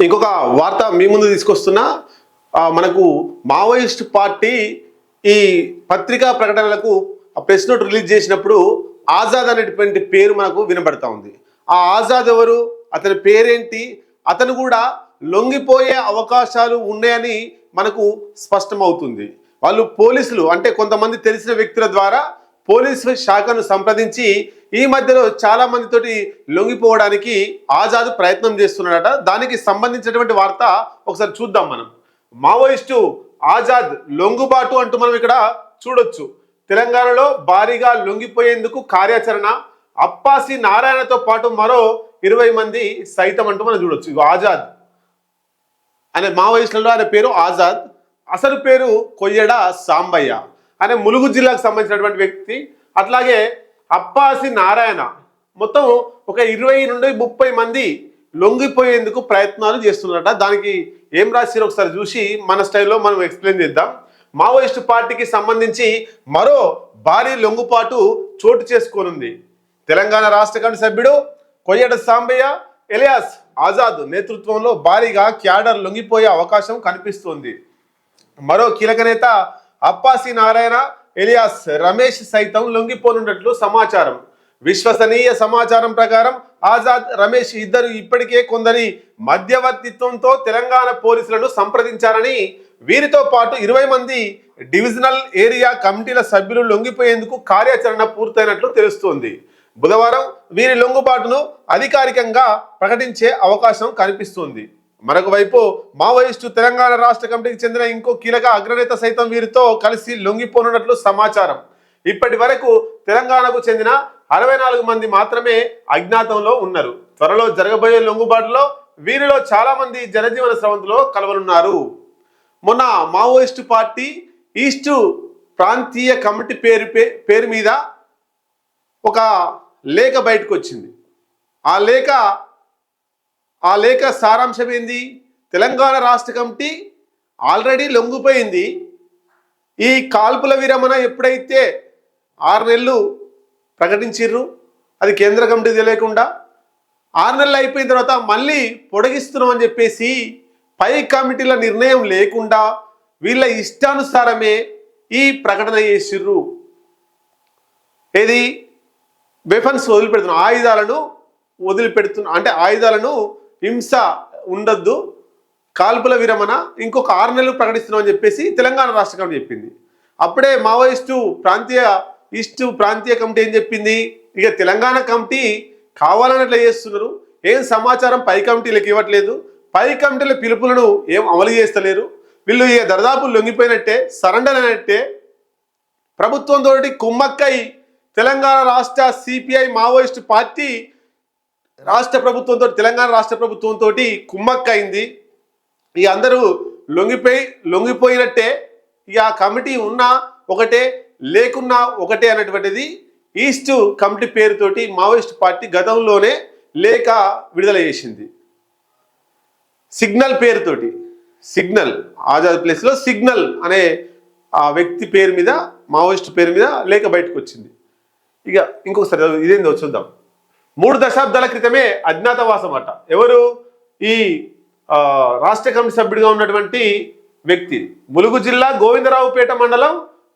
ఇంకొక వార్త మీ ముందు తీసుకొస్తున్నా. మనకు మావోయిస్ట్ పార్టీ ఈ పత్రికా ప్రకటనలకు ప్రెస్ నోట్ రిలీజ్ చేసినప్పుడు ఆజాద్ అనేటువంటి పేరు మనకు వినబడతా ఉంది. ఆ ఆజాద్ ఎవరు, అతని పేరేంటి, అతను కూడా లొంగిపోయే అవకాశాలు ఉన్నాయని మనకు స్పష్టమవుతుంది. వాళ్ళు పోలీసులు అంటే కొంతమంది తెలిసిన వ్యక్తుల ద్వారా పోలీసు శాఖను సంప్రదించి ఈ మధ్యలో చాలా మందితోటి లొంగిపోవడానికి ఆజాద్ ప్రయత్నం చేస్తున్నాడట. దానికి సంబంధించినటువంటి వార్త ఒకసారి చూద్దాం మనం. మావోయిస్టు ఆజాద్ లొంగుబాటు అంటూ మనం ఇక్కడ చూడొచ్చు. తెలంగాణలో భారీగా లొంగిపోయేందుకు కార్యాచరణ, అప్పాసి నారాయణతో పాటు మరో 20 మంది సైతం అంటూ మనం చూడొచ్చు. ఇగో ఆజాద్ అనే మావోయిస్టులలో ఆయన పేరు ఆజాద్, అసలు పేరు కొయ్యడ సాంబయ్య. ఆయన ములుగు జిల్లాకు సంబంధించినటువంటి వ్యక్తి. అట్లాగే అప్పాసి నారాయణ, మొత్తం ఒక 20 నుండి 30 మంది లొంగిపోయేందుకు ప్రయత్నాలు చేస్తున్నారట. దానికి ఏం రాసిరో ఒకసారి చూసి మన స్టైల్లో మనం ఎక్స్ప్లెయిన్ చేద్దాం. మావోయిస్టు పార్టీకి సంబంధించి మరో భారీ లొంగుపాటు చోటు చేసుకోనుంది. తెలంగాణ రాష్ట్ర కమిటీ సభ్యుడు కొయ్యడ సాంబయ్య ఎలియాస్ ఆజాద్ నేతృత్వంలో భారీగా క్యాడర్ లొంగిపోయే అవకాశం కనిపిస్తోంది. మరో కీలక నేత అప్పాసి నారాయణ ఎలియాస్ రమేష్ సైతం లొంగిపోనున్నట్లు సమాచారం. విశ్వసనీయ సమాచారం ప్రకారం ఆజాద్, రమేష్ ఇద్దరు ఇప్పటికే కొందరి మధ్యవర్తిత్వంతో తెలంగాణ పోలీసులను సంప్రదించారని, వీరితో పాటు 20 మంది డివిజనల్ ఏరియా కమిటీల సభ్యులు లొంగిపోయేందుకు కార్యాచరణ పూర్తయినట్లు తెలుస్తోంది. బుధవారం వీరి లొంగుబాటును అధికారికంగా ప్రకటించే అవకాశం కనిపిస్తోంది. మరొక వైపు మావోయిస్టు తెలంగాణ రాష్ట్ర కమిటీకి చెందిన ఇంకో కీలక అగ్రనేత సైతం వీరితో కలిసి లొంగిపోనున్నట్లు సమాచారం. ఇప్పటి వరకు తెలంగాణకు చెందిన 64 మంది మాత్రమే అజ్ఞాతంలో ఉన్నారు. త్వరలో జరగబోయే లొంగుబాటులో వీరిలో చాలా మంది జనజీవన స్రవంతిలో కలవనున్నారు. మొన్న మావోయిస్టు పార్టీ ఈస్టు ప్రాంతీయ కమిటీ పేరు మీద ఒక లేఖ బయటకు వచ్చింది. ఆ లేఖ సారాంశం ఏంది? తెలంగాణ రాష్ట్ర కమిటీ ఆల్రెడీ లొంగిపోయింది. ఈ కాల్పుల విరమణ ఎప్పుడైతే 6 నెలలు ప్రకటించిర్రు, అది కేంద్ర కమిటీ తెలియకుండా 6 నెలలు అయిపోయిన తర్వాత మళ్ళీ పొడిగిస్తున్నాం అని చెప్పేసి పై కమిటీల నిర్ణయం లేకుండా వీళ్ళ ఇష్టానుసారమే ఈ ప్రకటన చేసిర్రు. ఏది వెపన్స్ వదిలిపెడుతున్నా, ఆయుధాలను వదిలిపెడుతున్నా, అంటే ఆయుధాలను హింస ఉండొద్దు, కాల్పుల విరమణ ఇంకొక 6 నెలలు ప్రకటిస్తున్నామని చెప్పేసి తెలంగాణ రాష్ట్ర కమిటీ చెప్పింది. అప్పుడే మావోయిస్టు ప్రాంతీయ కమిటీ ఏం చెప్పింది? ఇక తెలంగాణ కమిటీ కావాలన్నట్లు చేస్తున్నారు, ఏం సమాచారం పై కమిటీలకు ఇవ్వట్లేదు, పై కమిటీల పిలుపులను ఏం అమలు చేస్తలేరు, వీళ్ళు ఇక దర్దాపు లొంగిపోయినట్టే, సరెండర్ అయినట్టే, ప్రభుత్వంతో కుమ్మక్కై తెలంగాణ రాష్ట్ర సిపిఐ మావోయిస్టు పార్టీ తెలంగాణ రాష్ట్ర ప్రభుత్వంతో కుమ్మక్కైంది. ఇక అందరూ లొంగిపోయినట్టే, ఇక ఆ కమిటీ ఉన్నా ఒకటే లేకున్నా ఒకటే అన్నటువంటిది ఈస్టు కమిటీ పేరుతోటి మావోయిస్టు పార్టీ గతంలోనే లేఖ విడుదల చేసింది. సిగ్నల్ పేరుతోటి, సిగ్నల్ ఆజాద్ ప్లేస్లో సిగ్నల్ అనే ఆ వ్యక్తి పేరు మీద, మావోయిస్టు పేరు మీద లేఖ బయటకు వచ్చింది. ఇక ఇంకొకసారి ఇదేందో చూద్దాం. 3 దశాబ్దాల క్రితమే అజ్ఞాతవాసం అట. ఎవరు? ఈ రాష్ట్ర కమిటీ సభ్యుడిగా ఉన్నటువంటి వ్యక్తి. ములుగు జిల్లా గోవిందరావుపేట మండలం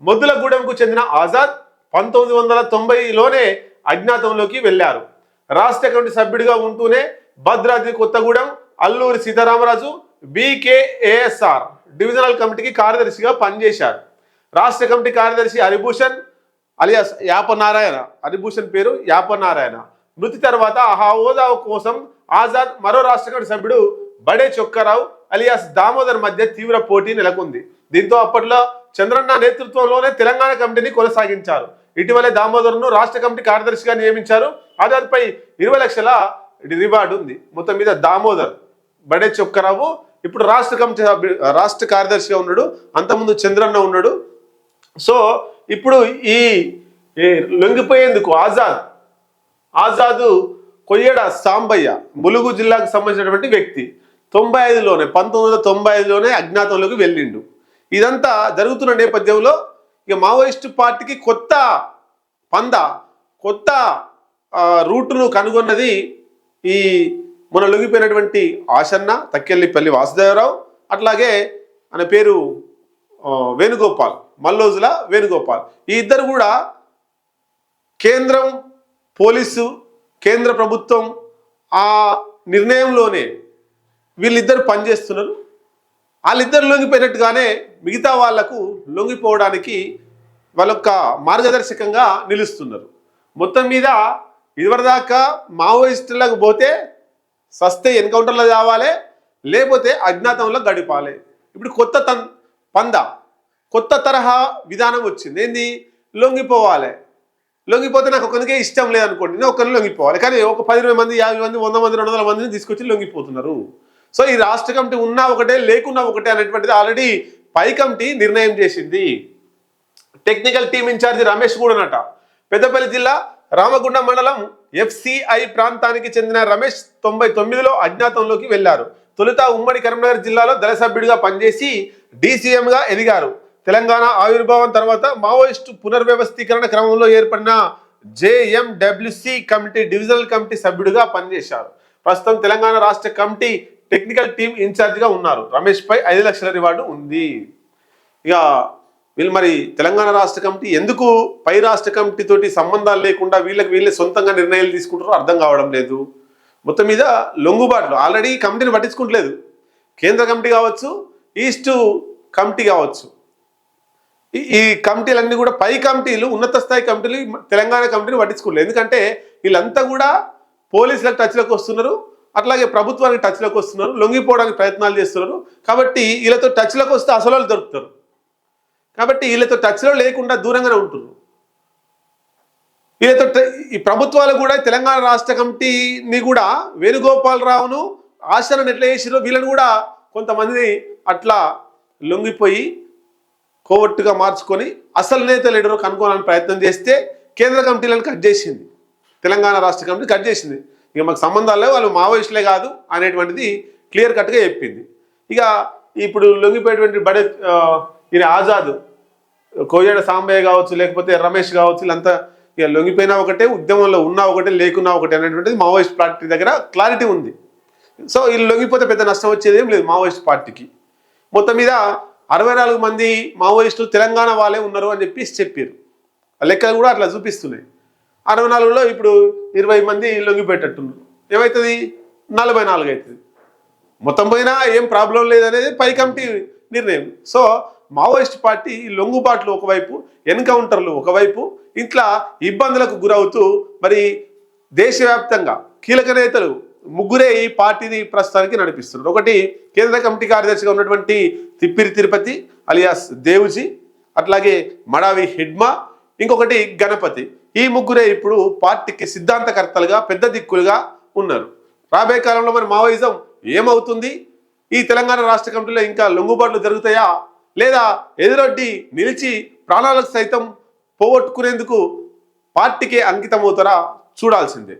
మొద్దులగూడెంకు చెందిన ఆజాద్ 1990లోనే అజ్ఞాతంలోకి వెళ్లారు. రాష్ట్ర కమిటీ సభ్యుడిగా ఉంటూనే భద్రాద్రి కొత్తగూడెం, అల్లూరి సీతారామరాజు, BKASR డివిజనల్ కమిటీకి కార్యదర్శిగా పనిచేశారు. రాష్ట్ర కమిటీ కార్యదర్శి హరిభూషణ్ అలియాస్ యాపనారాయణ, హరిభూషణ్ పేరు యాపనారాయణ మృతి తర్వాత ఆ హోదా కోసం ఆజాద్, మరో రాష్ట్ర కమిటీ సభ్యుడు బడే చొక్కారావు అలియాస్ దామోదర్ మధ్య తీవ్ర పోటీ నెలకొంది. దీంతో అప్పట్లో చంద్రన్న నేతృత్వంలోనే తెలంగాణ కమిటీని కొనసాగించారు. ఇటీవలే దామోదర్ను రాష్ట్ర కమిటీ కార్యదర్శిగా నియమించారు. ఆజాద్పై 20 లక్షల రివార్డు ఉంది. మొత్తం మీద దామోదర్, బడే చొక్కారావు ఇప్పుడు రాష్ట్ర కార్యదర్శిగా ఉన్నాడు. అంతకుముందు చంద్రన్న ఉన్నాడు. సో ఇప్పుడు ఈ లొంగిపోయేందుకు ఆజాదు కొయ్యడ సాంబయ్య ములుగు జిల్లాకు సంబంధించినటువంటి వ్యక్తి 1995లోనే అజ్ఞాతంలోకి వెళ్ళిండు. ఇదంతా జరుగుతున్న నేపథ్యంలో ఇక మావోయిస్టు పార్టీకి కొత్త రూటును కనుగొన్నది ఈ మొన్న లొంగిపోయినటువంటి ఆశన్న, తక్కెళ్ళిపల్లి వాసుదేవరావు, అట్లాగే ఆయన పేరు వేణుగోపాల్, మల్లోజుల వేణుగోపాల్. ఈ ఇద్దరు కూడా కేంద్రం, పోలీసు, కేంద్ర ప్రభుత్వం ఆ నిర్ణయంలోనే వీళ్ళిద్దరు పనిచేస్తున్నారు. వాళ్ళిద్దరు లొంగిపోయినట్టుగానే మిగతా వాళ్లకు లొంగిపోవడానికి వాళ్ళొక్క మార్గదర్శకంగా నిలుస్తున్నారు. మొత్తం మీద ఇదివరదాకా మావోయిస్టులకు పోతే సస్తే ఎన్కౌంటర్లో కావాలి, లేకపోతే అజ్ఞాతంలో గడిపాలి. ఇప్పుడు కొత్త తరహా విధానం వచ్చింది. ఏంది? లొంగిపోవాలి. లొంగిపోతే నాకు ఒకరికే ఇష్టం లేదనుకోండి, నేను ఒకరిని లొంగిపోవాలి. కానీ ఒక 10-20 మంది, 50 మంది, 100 మంది, 200 మందిని తీసుకొచ్చి లొంగిపోతున్నారు. సో ఈ రాష్ట్ర కమిటీ ఉన్నా ఒకటే, లేకున్నా ఒకటే అనేటువంటిది ఆల్రెడీ పై కమిటీ నిర్ణయం చేసింది. టెక్నికల్ టీమ్ ఇన్ఛార్జి రమేష్ కూడానట పెద్దపల్లి జిల్లా రామగుండం మండలం FCI ప్రాంతానికి చెందిన రమేష్ 99లో అజ్ఞాతంలోకి వెళ్లారు. తొలుత ఉమ్మడి కరీంనగర్ జిల్లాలో దళ సభ్యుడిగా పనిచేసి DCMగా ఎదిగారు. తెలంగాణ ఆవిర్భావం తర్వాత మావోయిస్టు పునర్వ్యవస్థీకరణ క్రమంలో ఏర్పడిన JMWC కమిటీ డివిజనల్ కమిటీ సభ్యుడిగా పనిచేశారు. ప్రస్తుతం తెలంగాణ రాష్ట్ర కమిటీ టెక్నికల్ టీమ్ ఇన్ఛార్జిగా ఉన్నారు. రమేష్ పై 5 లక్షల రివార్డు ఉంది. ఇక వీళ్ళు మరి తెలంగాణ రాష్ట్ర కమిటీ ఎందుకు పై రాష్ట్ర కమిటీ తోటి సంబంధాలు లేకుండా వీళ్ళే సొంతంగా నిర్ణయాలు తీసుకుంటారో అర్థం కావడం లేదు. మొత్తం మీద లొంగుబాట్లు ఆల్రెడీ కమిటీని పట్టించుకుంటలేదు. కేంద్ర కమిటీ కావచ్చు, ఈస్ట్ కమిటీ కావచ్చు, ఈ కమిటీలన్నీ కూడా పై కమిటీలు, ఉన్నత స్థాయి కమిటీలు తెలంగాణ కమిటీని పట్టించుకోలేదు. ఎందుకంటే వీళ్ళంతా కూడా పోలీసులకు టచ్లోకి వస్తున్నారు, అట్లాగే ప్రభుత్వానికి టచ్లోకి వస్తున్నారు, లొంగిపోవడానికి ప్రయత్నాలు చేస్తున్నారు. కాబట్టి వీళ్ళతో టచ్లోకి వస్తే అసలు వాళ్ళు దొరుకుతారు. కాబట్టి వీళ్ళతో టచ్లో లేకుండా దూరంగానే ఉంటున్నారు. వీళ్ళతో ఈ ప్రభుత్వాలు కూడా తెలంగాణ రాష్ట్ర కమిటీని కూడా వేణుగోపాలరావును, ఆశలను ఎట్లా చేసిరో వీళ్ళని కూడా కొంతమంది అట్లా లొంగిపోయి కోవట్టుగా మార్చుకొని అసలు నేతలు ఎడరో కనుక్కోవాలని ప్రయత్నం చేస్తే కేంద్ర కమిటీలను కట్ చేసింది, తెలంగాణ రాష్ట్ర కమిటీ కట్ చేసింది. ఇక మాకు సంబంధాలు లేవు, వాళ్ళు మావోయిస్టులే కాదు అనేటువంటిది క్లియర్ కట్గా చెప్పింది. ఇక ఇప్పుడు లొంగిపోయేటువంటి ఈయన ఆజాద్, కోయేడ సాంబయ్య కావచ్చు, లేకపోతే రమేష్ కావచ్చు, వీళ్ళంతా ఇక లొంగిపోయినా ఒకటే, ఉద్యమంలో ఉన్నా ఒకటే, లేకున్నా ఒకటే అనేటువంటిది మావోయిస్ట్ పార్టీ దగ్గర క్లారిటీ ఉంది. సో వీళ్ళు లొంగిపోతే పెద్ద నష్టం వచ్చేది ఏం లేదు మావోయిస్ట్ పార్టీకి. మొత్తం మీద 64 మంది మావోయిస్టులు తెలంగాణ వాళ్ళే ఉన్నారు అని చెప్పారు. లెక్కలు కూడా అట్లా చూపిస్తున్నాయి. 64లో ఇప్పుడు 20 మంది లొంగిపోయేటట్టున్నారు. ఏమవుతుంది? 44 అవుతుంది. మొత్తం పోయినా ఏం ప్రాబ్లం లేదనేది పై కమిటీ నిర్ణయం. సో మావోయిస్ట్ పార్టీ లొంగుబాట్లు ఒకవైపు, ఎన్కౌంటర్లు ఒకవైపు, ఇట్లా ఇబ్బందులకు గురవుతూ మరి దేశవ్యాప్తంగా కీలక నేతలు ముగ్గురే ఈ పార్టీని ప్రస్తుతానికి నడిపిస్తున్నారు. ఒకటి కేంద్ర కమిటీ కార్యదర్శిగా ఉన్నటువంటి తిప్పిరి తిరుపతి అలియాస్ దేవుజీ, అట్లాగే మడావి హిడ్మా, ఇంకొకటి గణపతి. ఈ ముగ్గురే ఇప్పుడు పార్టీకి సిద్ధాంతకర్తలుగా, పెద్ద దిక్కులుగా ఉన్నారు. రాబోయే కాలంలో మరి మావోయిజం ఏమవుతుంది? ఈ తెలంగాణ రాష్ట్ర కమిటీలో ఇంకా లొంగుబాట్లు జరుగుతాయా, లేదా ఎదురొడ్డి నిలిచి ప్రాణాలకు సైతం పోగొట్టుకునేందుకు పార్టీకే అంకితం అవుతారా చూడాల్సిందే.